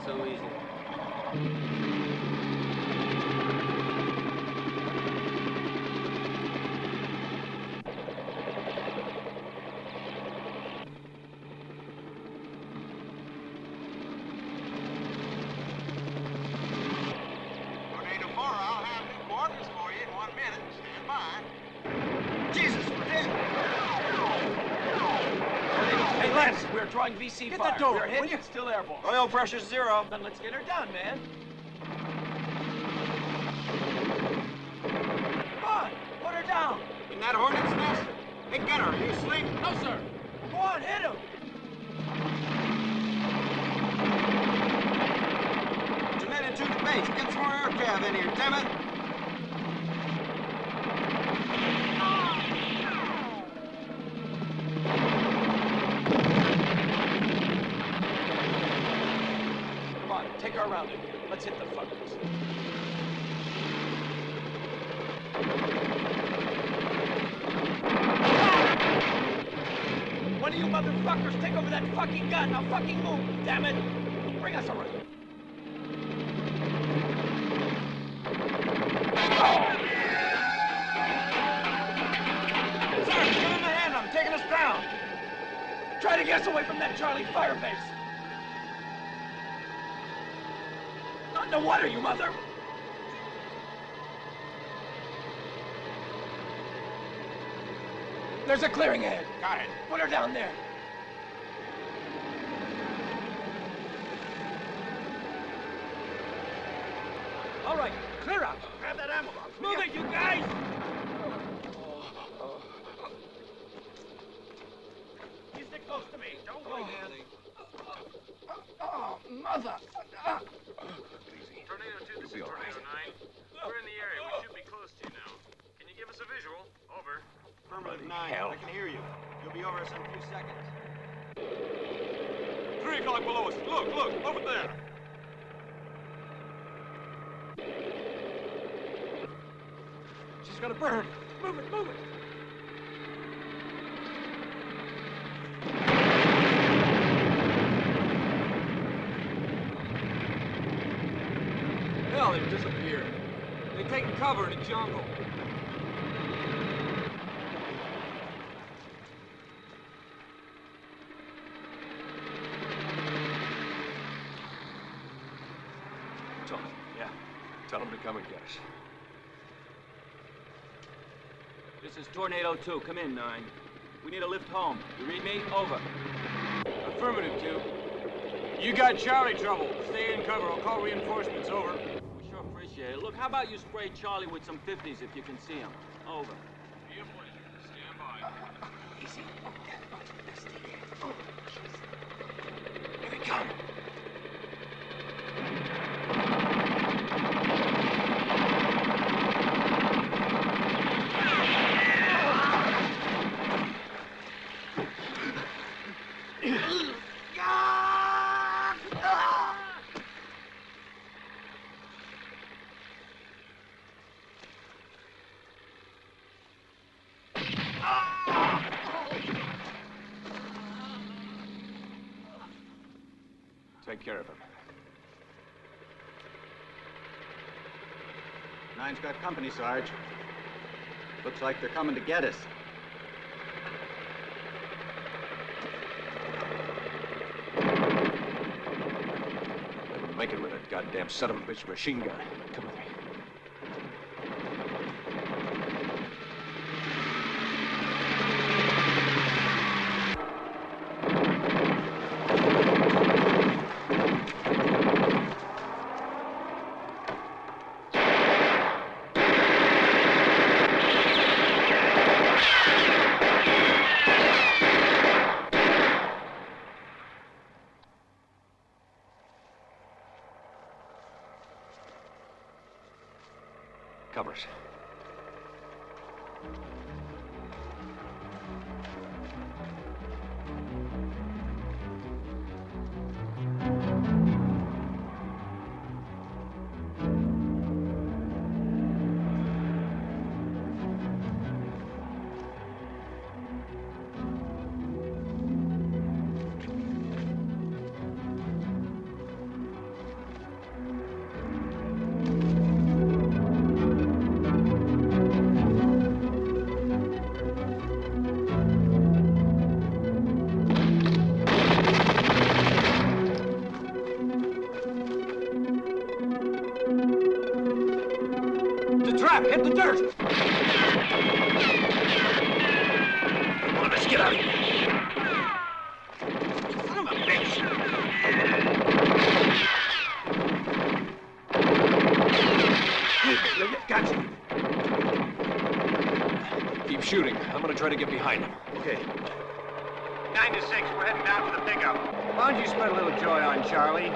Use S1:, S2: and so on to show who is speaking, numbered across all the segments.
S1: so easy.
S2: Tornado 4, I'll have new quarters for you in 1 minute. Stand by. Jesus, we're hit!
S3: Hey, Lance, we're drawing VC fire.
S4: Get the door,
S3: We're hit,
S4: will you?
S3: it's still airborne.
S4: Oil pressure's 0.
S3: Then let's get her down, man. Come on, put her down.
S2: In that hornet's nest? Hey, get her. Are you asleep?
S3: No, sir. Go on, hit him.
S2: Commit into the base. Get some more air cav in here, damn it.
S3: Come on, take her around in here. Let's hit the fuckers. One of you motherfuckers take over that fucking gun. Now fucking move, damn it. Bring us around.
S4: Sir, give him a hand. I'm taking us down.
S3: Try to get us away from that Charlie fire base. Underwater, you mother. There's a clearing ahead.
S2: Got it.
S3: Put her down there. All right, clear out.
S2: Grab that ammo box.
S3: Move it, you guys! You stick close to me. Don't worry, man. Oh, mother.
S5: Tornado 2, this is Tornado 9. We're in the area. We should be close to you now. Can you give us a visual? Over.
S2: Affirmative 9.
S3: hell?
S2: I can hear you. You'll be over us in a few seconds.
S4: 3 o'clock below us. Look, look, over there.
S3: She's gonna burn. Move it, move it.
S4: Hell, they've disappeared. They've taken cover in the jungle.
S3: Tony, yeah. Tell them to come and get us.
S6: This is Tornado 2. Come in, 9. We need a lift home. You read me? Over.
S4: Affirmative, 2. You got Charlie trouble. Stay in cover. I'll call reinforcements. Over.
S6: We sure appreciate it. Look, how about you spray Charlie with some 50s if you can see him? Over.
S5: Be a pleasure. Stand by.
S3: Easy. Oh, jeez. Here we come. Take care of him.
S7: 9's got company, Sarge. Looks like they're coming to get us.
S3: They wouldn't make it with that goddamn son of a bitch machine gun. Come with me. Covers. crap! Hit the dirt! Come on, let's get out of here. Son of a bitch! Gotcha.
S1: Keep shooting. I'm gonna try to get behind him.
S3: Okay.
S2: 9 to 6, we're heading down to the pickup.
S4: Why don't you spread a little joy on Charlie?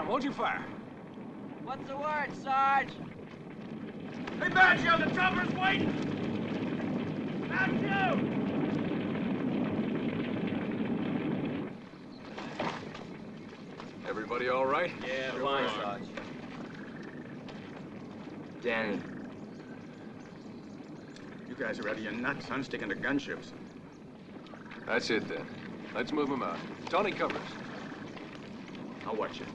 S4: Hold your fire.
S6: What's the word, Sarge?
S3: Hey, Banjo, the chopper's waiting! Banjo!
S1: Everybody all right?
S6: Yeah, fine, Sarge.
S7: Danny. You guys are out of your nuts, son, sticking to gunships.
S1: That's it then. Let's move him out. Tony covers.
S7: I'll watch you.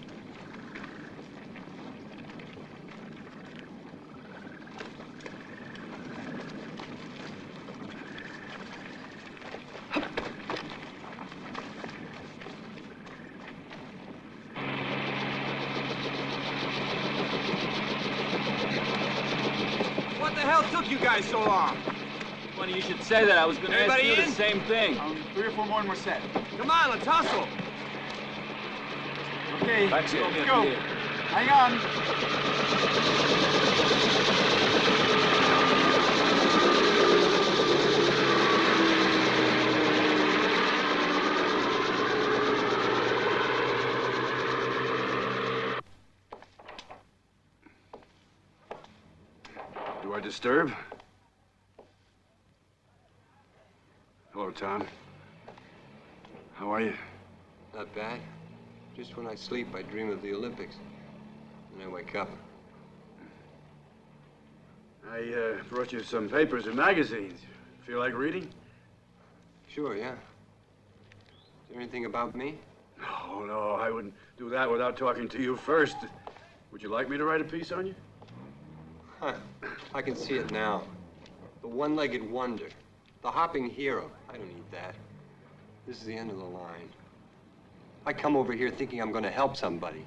S4: What the hell took you guys so long?
S6: Funny you should say that. I was going to ask
S4: Everybody
S6: you
S4: in?
S6: the same thing.
S7: 3 or 4 more and we're set.
S4: Come on, let's hustle.
S7: Okay,
S1: That's it.
S7: let's go. Hang on.
S8: Do I disturb? Hello, Tom. How are you?
S9: Not bad. Just when I sleep, I dream of the Olympics. And I wake up.
S8: I brought you some papers and magazines. Feel like reading?
S9: Sure, yeah. Is there anything about me?
S8: Oh, no, I wouldn't do that without talking to you first. Would you like me to write a piece on you?
S9: Huh. I can see it now. The one-legged wonder. The hopping hero. I don't need that. This is the end of the line. I come over here thinking I'm going to help somebody.